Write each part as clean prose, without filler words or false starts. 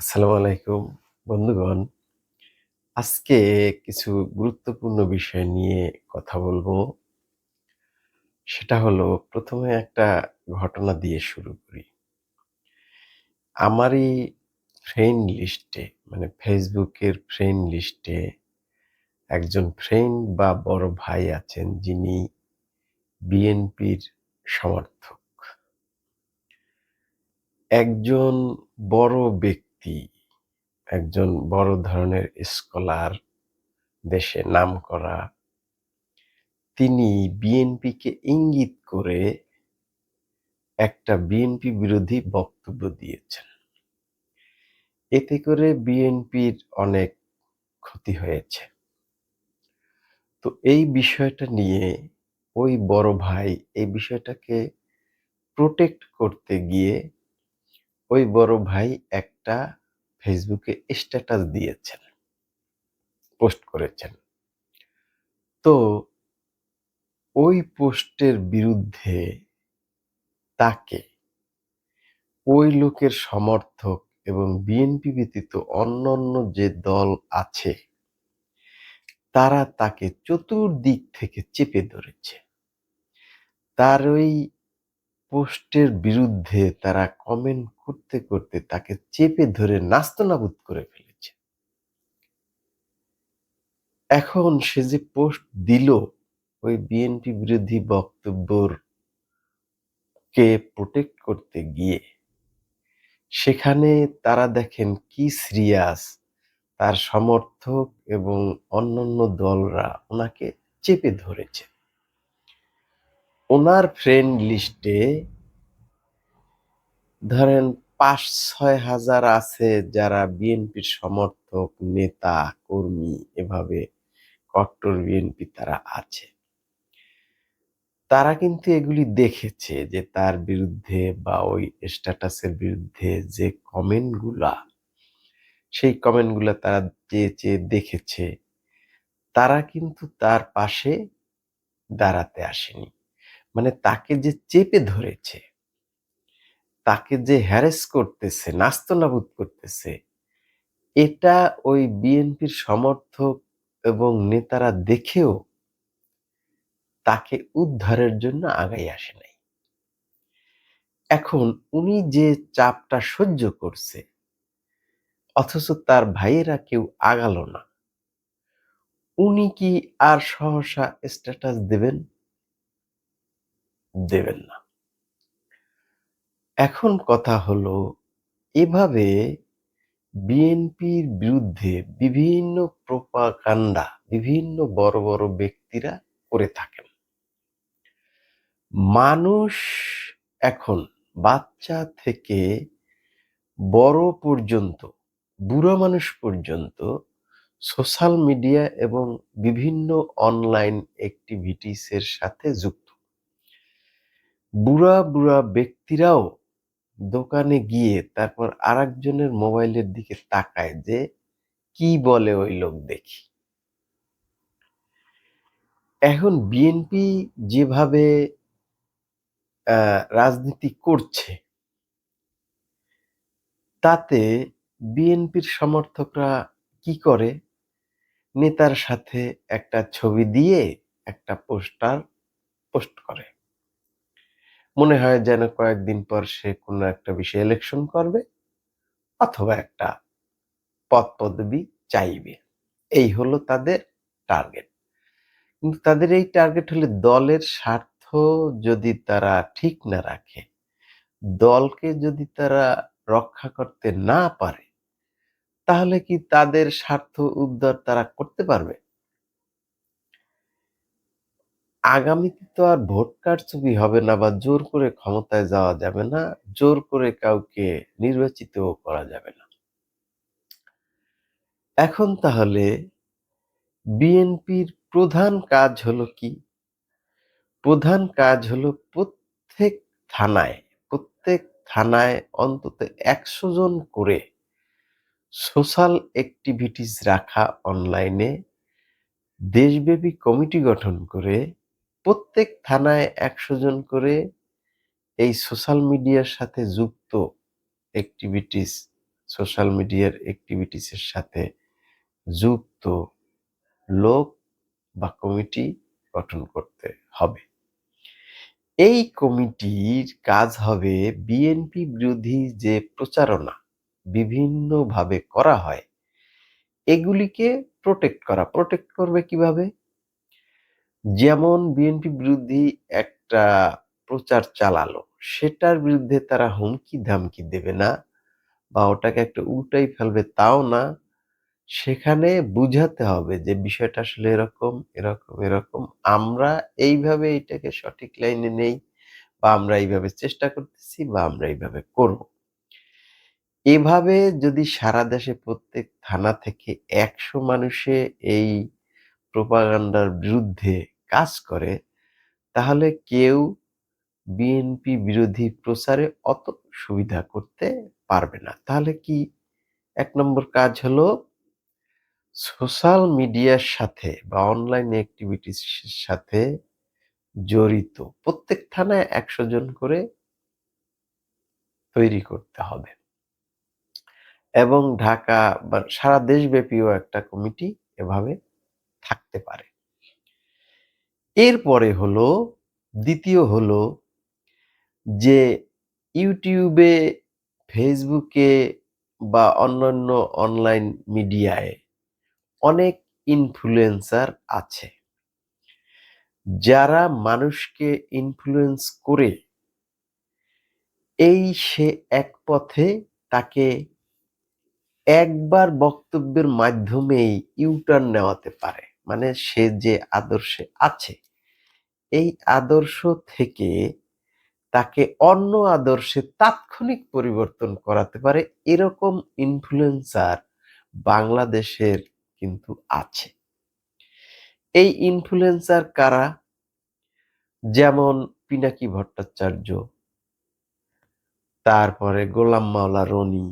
আসসালামু আলাইকুম বন্ধুগণ। আজকে কিছু গুরুত্বপূর্ণ বিষয় নিয়ে কথা বলবো। সেটা হলো ১ম এ একটা ঘটনা দিয়ে শুরু করি। আমারই ফ্রেন্ড লিস্টে মানে ফেসবুকের ফ্রেন্ড লিস্টে একজন ফ্রেন্ড বা বড় ভাই আছেন যিনি বিএনপির সমর্থক। একজন বড় ব্যক্তি, একজন বড় ধরনের স্কলার, দেশে নামকরা, তিনি বিএনপিকে ইঙ্গিত করে একটা বিএনপি বিরোধী বক্তব্য দিয়েছেন। এতে করে বিএনপির অনেক ক্ষতি হয়েছে। তো এই বিষয়টা নিয়ে ওই বড় ভাই এই বিষয়টাকে প্রোটেক্ট করতে গিয়ে ওই বড় ভাই একটা ফেসবুকে স্ট্যাটাস দিয়েছেন, পোস্ট করেছেন। তো ওই পোস্টের বিরুদ্ধে তাকে ওই লোকের সমর্থক এবং বিএনপি ব্যতীত অন্যান্য যে দল আছে তারা তাকে চতুর্দিক থেকে চেপে ধরেছে। তার ওই পোস্টের বিরুদ্ধে তারা কমেন্ট করতে করতে তাকে চেপে ধরে নাস্তানাবুদ করে ফেলেছে। এখন সে যে পোস্ট দিল ওই বিএনপি বিরোধী বক্তব্যর কে প্রোটেক্ট করতে গিয়ে, সেখানে তারা দেখেন কি সিরিয়াস, তার সমর্থক এবং অন্যান্য দলরা ওনাকে চেপে ধরেছে। ওনার ফ্রেন্ড লিস্টে ধরেন ৫-৬ হাজার আছে যারা বিএনপির সমর্থক, নেতা, কর্মী, এভাবে কট্টর বিএনপি তারা আছে। তারা কিন্তু এগুলি দেখেছে যে তার বিরুদ্ধে বা ওই স্ট্যাটাসের বিরুদ্ধে যে কমেন্টগুলা, সেই কমেন্টগুলা তারা চেয়ে চেয়ে দেখেছে। তারা কিন্তু তার পাশে দাঁড়াতে আসেনি। মানে তাকে যে চেপে ধরেছে, তাকে যে হ্যারাস করতেছে, নাস্তানাবুদ করতেছে, এটা ওই বিএনপির সমর্থক এবং নেতারা দেখেও তাকে উদ্ধারের জন্য আগাই আসে নাই। এখন উনি যে চাপটা সহ্য করছে, অথচ তার ভাইয়েরা কেউ আগালো না। উনি কি আর সহসা স্ট্যাটাস দেবেন? দেবেন না। এখন কথা হলো, এভাবে বিএনপির বিরুদ্ধে বিভিন্ন প্রোপাগান্ডা বিভিন্ন বড় বড় ব্যক্তিরা করে থাকেন। মানুষ এখন বাচ্চা থেকে বড় পর্যন্ত, বুড়ো মানুষ পর্যন্ত সোশ্যাল মিডিয়া এবং বিভিন্ন অনলাইন অ্যাক্টিভিটিস এর সাথে যুক্ত। বুড়া বুড়া ব্যক্তিরাও দোকানে গিয়ে তারপর আরেকজনের মোবাইলের দিকে তাকায় যে কি বলে ওই লোক দেখি। এখন বিএনপি যেভাবে রাজনীতি করছে, তাতে বিএনপির সমর্থকরা কি করে, নেতার সাথে একটা ছবি দিয়ে একটা পোস্টার পোস্ট করে। মনে হয় যেন কয়েকদিন পর সে কোনো একটা বিষয়ে ইলেকশন করবে অথবা একটা পদ-পদবি চাইবে। এই হলো তাদের টার্গেট। কিন্তু তাদের এই টার্গেট হলে দলের স্বার্থ যদি তারা ঠিক না রাখে, দলকে যদি তারা রক্ষা করতে না পারে, তাহলে কি তাদের স্বার্থ উদ্ধার তারা করতে পারবে? আগামীতে তো আর ভোট কারচুপি হবে না বা জোর করে ক্ষমতায় যাওয়া যাবে না, জোর করে কাউকে নির্বাচিতও করা যাবে না। এখন তাহলে বিএনপির প্রধান কাজ হলো কি? প্রধান কাজ হলো থানায়, প্রত্যেক থানায় অন্তত ১০০ জন করে সোশ্যাল অ্যাক্টিভিটিস রাখা অনলাইনে, দেশব্যাপী কমিটি গঠন করে প্রত্যেক থানায় ১০০ জন করে এই সোশ্যাল মিডিয়ার সাথে যুক্ত অ্যাক্টিভিটিস, সোশ্যাল মিডিয়ার অ্যাক্টিভিটিসের সাথে যুক্ত লোক বা কমিটি গঠন করতে হবে। এই কমিটির কাজ হবে বিএনপি বিরোধী যে প্রচারণা বিভিন্নভাবে করা হয় এগুলিকে প্রোটেক্ট করা। প্রোটেক্ট করবে কিভাবে? যেমন বিএনপি বিরোধী একটা প্রচার চালালো, সেটার বিরুদ্ধে তারা হুমকি ধামকি দেবে না বা ওটাকে একটা উল্টাই ফেলবে তাও না। সেখানে বুঝাতে হবে যে বিষয়টা আসলে এরকম, এরকম, এরকম। আমরা এইভাবে এটাকে সঠিক লাইনে নেই বা আমরা এইভাবে চেষ্টা করতেছি বা আমরা এইভাবে করব। এভাবে যদি সারা দেশে প্রত্যেক থানা থেকে ১০০ মানুষে এই প্রোপাগান্ডার বিরুদ্ধে কাজ করে, তাহলে কেউ বিএনপি বিরোধী প্রচারে অত সুবিধা করতে পারবে না। তাহলে কি ১ নম্বর কাজ হলো সোশ্যাল মিডিয়ার সাথে বা অনলাইন অ্যাক্টিভিটিস এর সাথে জড়িত প্রত্যেক থানায় ১০০ জন করে তৈরি করতে হবে। এবং ঢাকা বা সারা দেশব্যাপীও একটা কমিটি এভাবে থাকতে পারে। এরপরে হলো দ্বিতীয় হলো যে ইউটিউবে, ফেসবুকে বা অন্যান্য অনলাইন মিডিয়ায় অনেক ইনফ্লুয়েন্সার আছে। যারা মানুষকে ইনফ্লুয়েন্স করে সে এক পথে তাকে একবার বক্তব্যের মাধ্যমেই ইউটার্ন নেওয়াতে পারে। মানে সে যে আদর্শে আছে, এই আদর্শ থেকে তাকে অন্য আদর্শে তাৎক্ষণিক পরিবর্তন করাতে পারে। এরকম ইনফ্লুয়েন্সার বাংলাদেশের কিন্তু আছে। এই ইনফ্লুয়েন্সার কারা? যেমন পিনাকি ভট্টাচার্য, তারপরে গোলাম মাওলা রনি,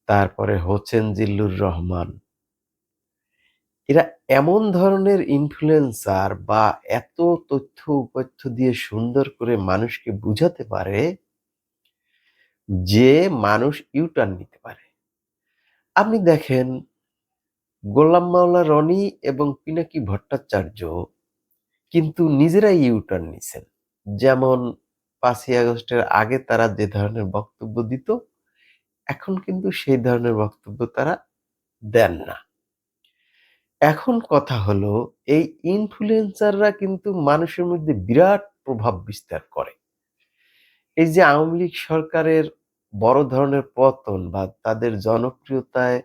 তারপরে হোসেন জিল্লুর রহমান। এরা এমন ধরনের ইনফ্লুয়েন্সার বা এত তথ্য উপাত্ত দিয়ে সুন্দর করে মানুষকে বুঝাতে পারে যে মানুষ ইউটার্ন নিতে পারে। আপনি দেখেন গোলাম মাওলা রনি এবং পিনাকি ভট্টাচার্য কিন্তু নিজেরাই ইউটার্ন নিছেন। যেমন ৫ই আগস্টের আগে তারা যে ধরনের বক্তব্য দিত, এখন কিন্তু সেই ধরনের বক্তব্য তারা দেন না। এখন কথা হলো এই ইনফ্লুয়েন্সাররা কিন্তু মানুষের মধ্যে বিরাট প্রভাব বিস্তার করে। এই যে আওয়ামী লীগ সরকারের বড় ধরনের পতন বা তাদের জনপ্রিয়তায়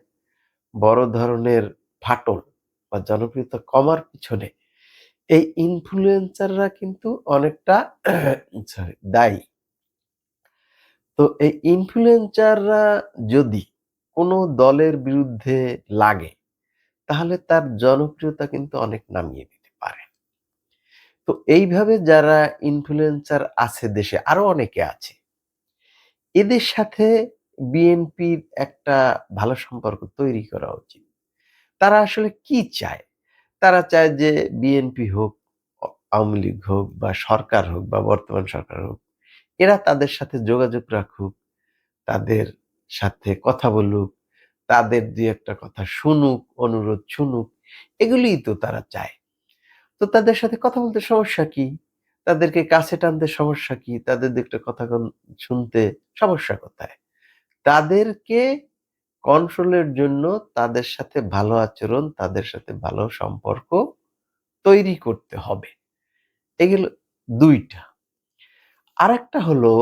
বড় ধরনের ফাটল বা জনপ্রিয়তা কমার পিছনে এই ইনফ্লুয়েন্সাররা কিন্তু অনেকটা দায়ী। তো এই ইনফ্লুয়েন্সাররা যদি কোনো দলের বিরুদ্ধে লাগে তাহলে তার জনপ্রিয়তা কিন্তু অনেক নামিয়ে দিতে পারে। তো এইভাবে যারা ইনফ্লুয়েন্সার আছে দেশে আরো অনেকে আছে। এদের সাথে বিএনপির একটা ভালো সম্পর্ক তৈরি করা উচিত। তারা আসলে কি চায়? তারা চায় যে বিএনপি হোক, আওয়ামী লীগ হোক বা সরকার হোক বা বর্তমান সরকার হোক, এরা তাদের সাথে যোগাযোগ রাখুক, তাদের সাথে কথা বলুক, তাদের ২-১ টা কথা শুনুক, অনুরোধ শুনুক। এগুলিই তো তারা চায়। তো তাদের সাথে কথা বলতে সমস্যা কি? তাদেরকে কাছে টানতে সমস্যা কি? তাদের ২-১ টা কথা শুনতে সমস্যা কোথায়? তাদেরকে কন্ট্রোলের জন্য তাদের সাথে ভালো আচরণ, তাদের সাথে ভালো সম্পর্ক তৈরি করতে হবে। এগুলো ২ টা। আরেকটা হলো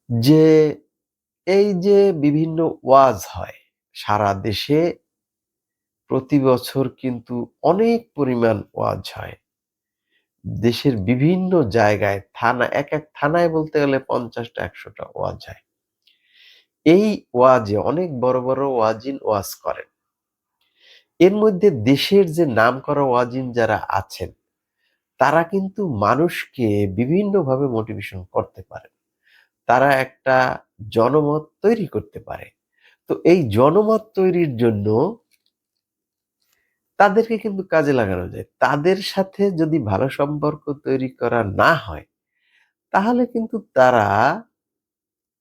যে এই যে বিভিন্ন ওয়াজ হয়, সারা দেশে প্রতি বছর কিন্তু অনেক পরিমাণ ওয়াজ হয়। দেশের বিভিন্ন জায়গায় থানা এক থানায় বলতে গেলে ৫০ টা ১০০ টা ওয়াজ হয়। এই ওয়াজে অনেক বড়, বড় ওয়াজিন ওয়াজ করেন। এর মধ্যে দেশের যে নামকরা ওয়াজিন যারা আছেন, তারা কিন্তু মানুষকে বিভিন্নভাবে মোটিভেশন করতে পারে। তারা একটা জনমত তৈরি করতে পারে। তো এই জনমত তৈরির জন্য তাদেরকে কিন্তু কাজে লাগানো যায়। তাদের সাথে যদি ভালো সম্পর্ক তৈরি করা না হয়, তাহলে কিন্তু তারা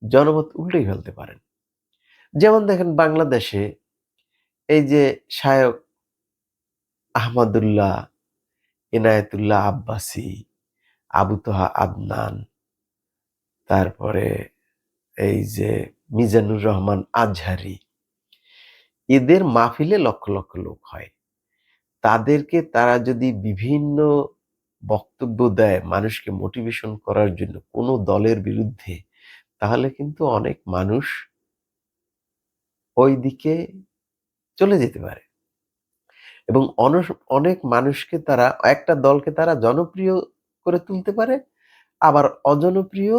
জনমত উল্টেই ফেলতে পারেন। যেমন দেখেন বাংলাদেশে এই যে শায়খ আহমদুল্লাহ, এনায়েতুল্লাহ আব্বাসী, আবু তোহা আদনান, তারপরে এই যে মিজানুর রহমান আজহারী, এদের মাহফিলে লক্ষ লক্ষ লোক হয়। তাদেরকে তারা যদি বিভিন্ন বক্তব্য দেয় মানুষকে মোটিভেশন করার জন্য কোনো দলের বিরুদ্ধে, তাহলে কিন্তু অনেক মানুষ ওই দিকে চলে যেতে পারে এবং অনেক মানুষকে তারা, একটা দলকে তারা জনপ্রিয় করে তুলতে পারে, আবার অজনপ্রিয়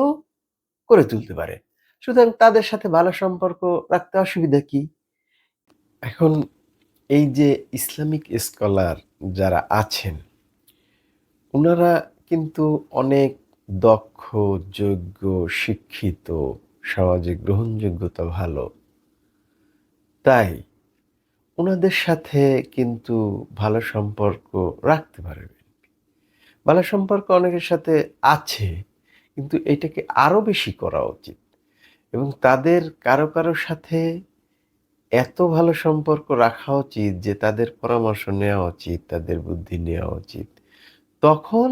করে তুলতে পারে। সুতরাং তাদের সাথে ভালো সম্পর্ক রাখতে অসুবিধা কি? এখন এই যে ইসলামিক স্কলার যারা আছেন, উনারা কিন্তু অনেক দক্ষ, যোগ্য, শিক্ষিত, সমাজে গ্রহণযোগ্যতা ভালো। তাই উনাদের সাথে কিন্তু ভালো সম্পর্ক রাখতে পারবে। ভালো সম্পর্ক অনেকের সাথে আছে, কিন্তু এটাকে আরো বেশি করা উচিত এবং তাদের কারো কারো সাথে এত ভালো সম্পর্ক রাখা উচিত যে তাদের পরামর্শ নেওয়া উচিত, তাদের বুদ্ধি নেওয়া উচিত। তখন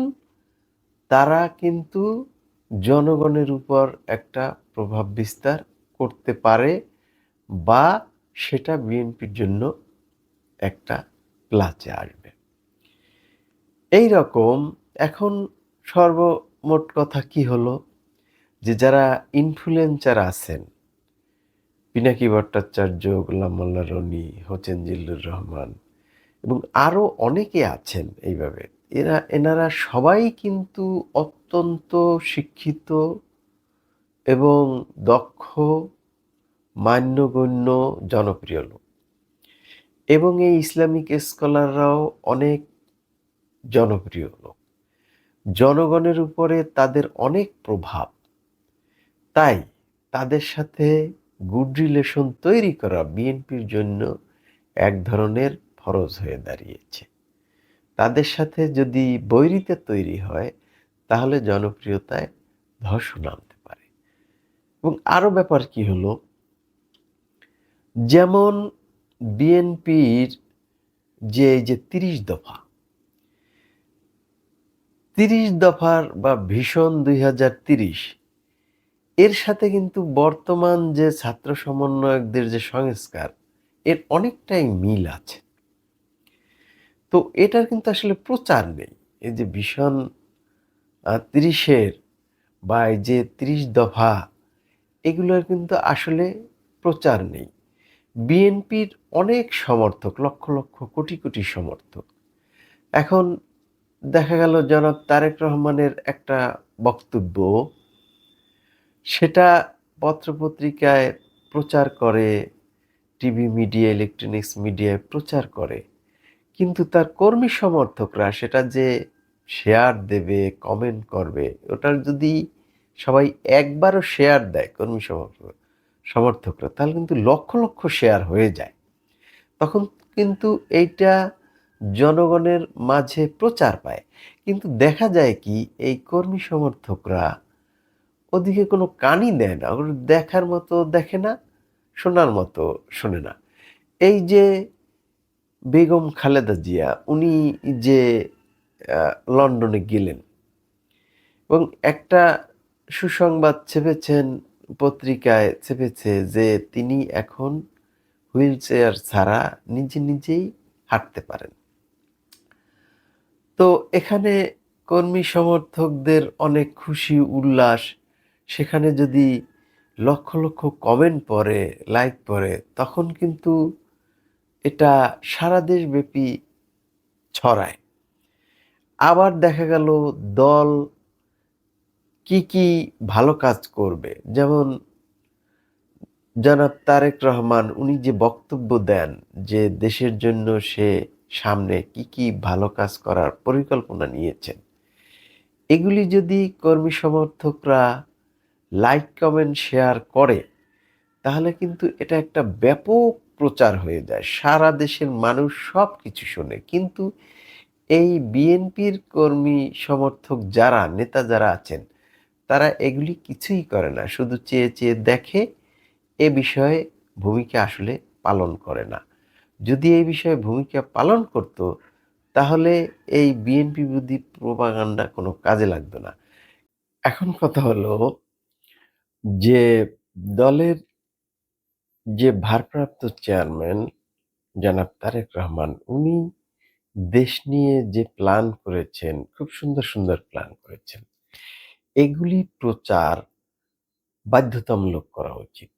তারা কিন্তু জনগণের উপর একটা প্রভাব বিস্তার করতে পারে বা সেটা বিএনপির জন্য একটা প্লাসে আসবে। এই রকম এখন সর্বমোট কথা কি হলো, যে যারা ইনফ্লুয়েন্সার আছেন, পিনাকি ভট্টাচার্য, গোলাম মোল্লা রনি, হোসেন জিল্লুর রহমান এবং আরো অনেকে আছেন এইভাবে, এনারা সবাই কিন্তু অত্যন্ত শিক্ষিত এবং দক্ষ, মান্যগণ্য, জনপ্রিয় লোক এবং এই ইসলামিক স্কলাররাও অনেক জনপ্রিয় লোক। জনগণের উপরে তাদের অনেক প্রভাব। তাই তাদের সাথে গুড রিলেশন তৈরি করা বিএনপির জন্য এক ধরনের ফরজ হয়ে দাঁড়িয়েছে। তাদের সাথে যদি বৈরিতা তৈরি হয়, তাহলে জনপ্রিয়তায় ধস নামতে পারে। এবং আরো ব্যাপার কি হলো, যেমন বিএনপির যে এই যে ৩০ দফা, ৩০ দফার বা ভিশন ২০৩০, এর সাথে কিন্তু বর্তমান যে ছাত্র সমন্বয়কদের যে সংস্কার, এর অনেকটাই মিল আছে। তো এটার কিন্তু আসলে প্রচার নেই। এই যে ভিশন ৩০-এর বা এই যে ৩০ দফা, এগুলোর কিন্তু আসলে প্রচার নেই। বিএনপির অনেক সমর্থক, লক্ষ লক্ষ কোটি কোটি সমর্থক। এখন দেখা গেল জনাব তারেক রহমানের একটা বক্তব্য, সেটা পত্রপত্রিকায় প্রচার করে, টিভি মিডিয়া, ইলেকট্রনিক্স মিডিয়ায় প্রচার করে, কিন্তু তার কর্মী সমর্থকরা সেটা যে শেয়ার দেবে, কমেন্ট করবে, ওটার যদি সবাই একবারও শেয়ার দেয় কর্মী সমর্থকরা, তাহলে কিন্তু লক্ষ লক্ষ শেয়ার হয়ে যায়। তখন কিন্তু এইটা জনগণের মাঝে প্রচার পায়। কিন্তু দেখা যায় কি, এই কর্মী সমর্থকরা ওদিকে কোনো কানই দেয় না, ওগুলো দেখার মতো দেখে না, শোনার মতো শোনে না। এই যে বেগম খালেদা জিয়া, উনি যে লন্ডনে গেলেন এবং একটা সুসংবাদ ছেপেছেন, পত্রিকায় ছেপেছে যে তিনি এখন হুইল চেয়ার ছাড়া নিজে নিজেই হাঁটতে পারেন। তো এখানে কর্মী সমর্থকদের অনেক খুশি উল্লাস, সেখানে যদি লক্ষ লক্ষ কমেন্ট পড়ে, লাইক পড়ে, তখন কিন্তু এটা সারা দেশব্যাপী ছড়ায়। আবার দেখা গেল দল কি কি ভালো কাজ করবে, যেমন জনাব তারেক রহমান, উনি যে বক্তব্য দেন যে দেশের জন্য সে সামনে কি কি ভালো কাজ করার পরিকল্পনা নিয়েছেন, এগুলি যদি কর্মী সমর্থকরা লাইক, কমেন্ট, শেয়ার করে, তাহলে কিন্তু এটা একটা ব্যাপক প্রচার হয়ে যায়, সারা দেশের মানুষ সব কিছু শোনে। কিন্তু এই বিএনপির কর্মী সমর্থক যারা, নেতা যারা আছেন, তারা এগুলি কিছুই করে না। শুধু চেয়ে, চেয়ে দেখে, এ বিষয়ে ভূমিকা আসলে পালন করে না। যদি এই বিষয়ে ভূমিকা পালন করত, তাহলে এই বিএনপি বিরোধী প্রোপাগান্ডা কোনো কাজে লাগতো না। এখন কথা হলো যে দলের যে ভারপ্রাপ্ত চেয়ারম্যান জনাব তারেক রহমান, উনি দেশ নিয়ে যে প্ল্যান করেছেন, খুব সুন্দর, সুন্দর প্ল্যান করেছেন। এগুলি প্রচার বাধ্যতামূলক করা উচিত।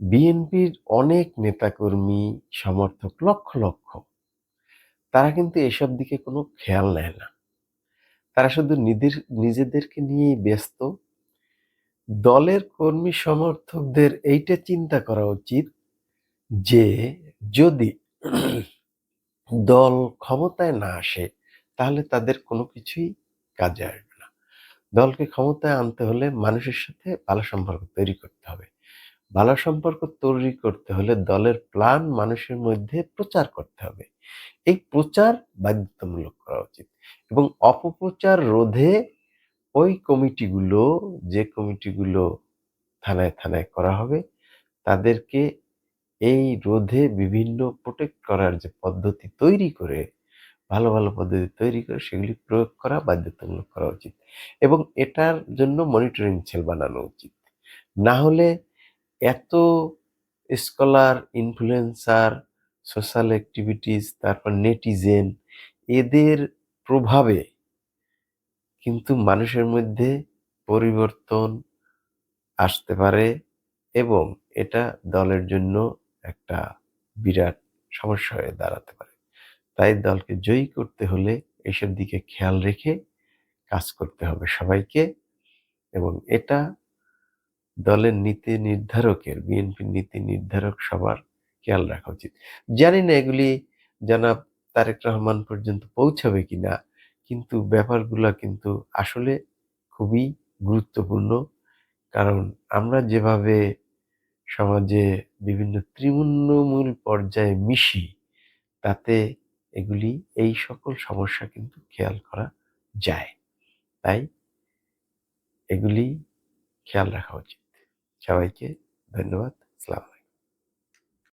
বিএনপির অনেক নেতাকর্মী, সমর্থক লক্ষ, লক্ষ তারা কিন্তু এসব দিকে কোনো খেয়াল নেয় না। তারা শুধু নিজেদেরকে নিয়েই ব্যস্ত। দলের কর্মী সমর্থকদের এইটা চিন্তা করা উচিত যে যদি দল ক্ষমতায় না আসে, তাহলে তাদের কোনো কিছুই কাজে আসবে না। দলকে ক্ষমতায় আনতে হলে মানুষের সাথে ভালো সম্পর্ক তৈরি করতে হবে। ভালো সম্পর্ক তৈরি করতে হলে দলের প্ল্যান মানুষের মধ্যে প্রচার করতে হবে। এই প্রচার বাধ্যতামূলক করা উচিত এবং অপপ্রচার রোধে ওই কমিটিগুলো, যে কমিটিগুলো থানায়, থানায় করা হবে, তাদেরকে এই রোধে বিভিন্ন প্রোটেক্ট করার যে পদ্ধতি তৈরি করে, ভালো, ভালো পদ্ধতি তৈরি করে সেগুলি প্রয়োগ করা বাধ্যতামূলক করা উচিত এবং এটার জন্য মনিটরিং সেল বানানো উচিত। না হলে এত স্কলার, ইনফ্লুয়েন্সার, সোশ্যাল অ্যাক্টিভিটিস, তারপর নেটিজেন, এদের প্রভাবে কিন্তু মানুষের মধ্যে পরিবর্তন আসতে পারে এবং এটা দলের জন্য একটা বিরাট সমস্যা হয়ে দাঁড়াতে পারে। তাই দলকে জয়ী করতে হলে এসব দিকে খেয়াল রেখে কাজ করতে হবে সবাইকে এবং এটা দলের নীতি নির্ধারকের, বিএনপির নীতি নির্ধারক সবার খেয়াল রাখা উচিত। জানি না এগুলি জনাব তারেক রহমান পর্যন্ত পৌঁছাবে কিনা, কিন্তু ব্যাপারগুলা কিন্তু আসলে খুবই গুরুত্বপূর্ণ। কারণ আমরা যেভাবে সমাজে বিভিন্ন তৃণমূল পর্যায়ে মিশি, তাতে এগুলি, এই সকল সমস্যা কিন্তু খেয়াল করা যায়। তাই এগুলি খেয়াল রাখা উচিত। সবাইকে ধন্যবাদ। আসসালামু আলাইকুম।